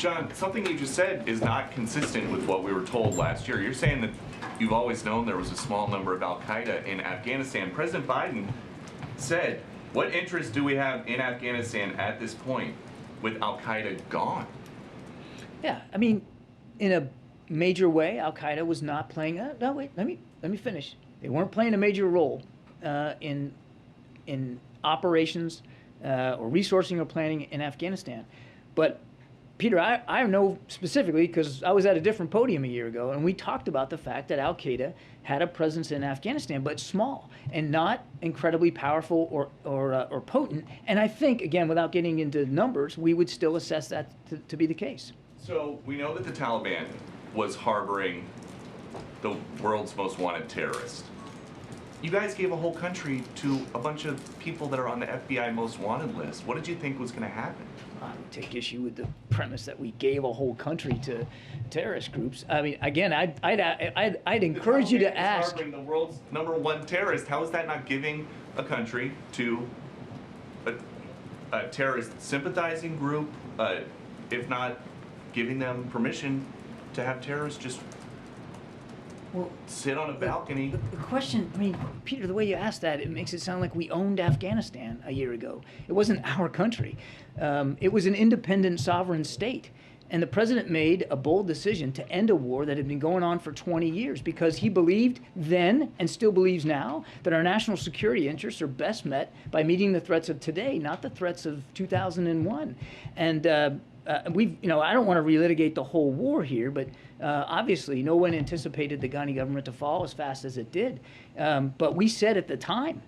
John, something you just said is not consistent with what we were told last year. You're saying that you've always known there was a small number of al-Qaeda in Afghanistan. President Biden said, what interest do we have in Afghanistan at this point with al-Qaeda gone? Yeah, I mean, in a major way, al-Qaeda was not playing. No, wait, let me finish. They weren't playing a major role in operations or resourcing or planning in Afghanistan. But Peter, I know specifically because I was at a different podium a year ago, and we talked about the fact that al-Qaeda had a presence in Afghanistan, but small and not incredibly powerful or potent. And I think, again, without getting into numbers, we would still assess that to be the case. So we know that the Taliban was harboring the world's most wanted terrorist. You guys gave a whole country to a bunch of people that are on the FBI most wanted list. What did you think was going to happen? I would take issue with the premise that we gave a whole country to terrorist groups. I mean, again, I'd encourage you to ask. Harboring the world's #1 terrorist. How is that not giving a country to a terrorist sympathizing group, if not giving them permission to have terrorists just sit on a balcony? The question, I mean, Peter, the way you asked that, it makes it sound like we owned Afghanistan a year ago. It wasn't our country. It was an independent sovereign state. And the president made a bold decision to end a war that had been going on for 20 years because he believed then, and still believes now, that our national security interests are best met by meeting the threats of today, not the threats of 2001. And I don't want to relitigate the whole war here, but obviously no one anticipated the Ghani government to fall as fast as it did. But we said at the time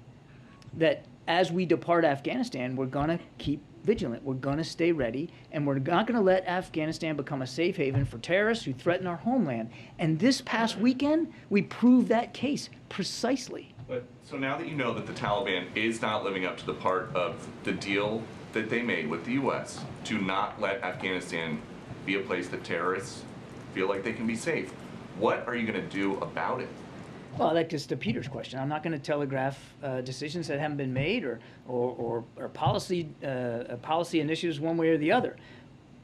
that as we depart Afghanistan, we're going to keep vigilant. We're going to stay ready, and we're not going to let Afghanistan become a safe haven for terrorists who threaten our homeland. And this past weekend, we proved that case precisely. But so now that you know that the Taliban is not living up to the part of the deal that they made with the U.S. to not let Afghanistan be a place that terrorists feel like they can be safe, what are you going to do about it? Well, that gets to Peter's question. I'm not going to telegraph decisions that haven't been made or policy initiatives one way or the other.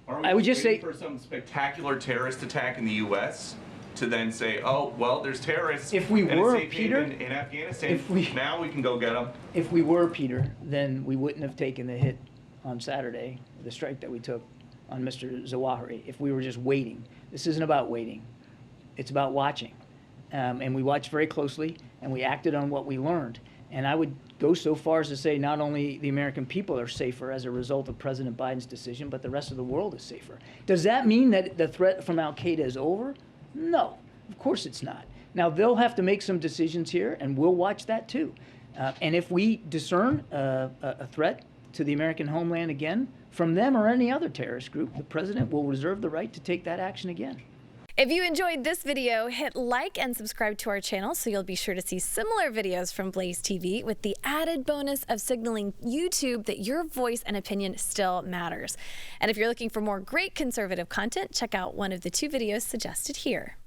I would just say for some spectacular terrorist attack in the U.S. to then say, oh, well, there's terrorists if we were, Peter, in Afghanistan. Now we can go get them. If we were, Peter, then we wouldn't have taken the hit on Saturday, the strike that we took on Mr. Zawahiri, if we were just waiting. This isn't about waiting. It's about watching. And we watched very closely, and we acted on what we learned. And I would go so far as to say not only the American people are safer as a result of President Biden's decision, but the rest of the world is safer. Does that mean that the threat from al-Qaeda is over? No, of course it's not. Now, they'll have to make some decisions here, and we'll watch that too. And if we discern a threat to the American homeland again from them or any other terrorist group, the president will reserve the right to take that action again. If you enjoyed this video, hit like and subscribe to our channel so you'll be sure to see similar videos from BlazeTV with the added bonus of signaling YouTube that your voice and opinion still matters. And if you're looking for more great conservative content, check out one of the 2 videos suggested here.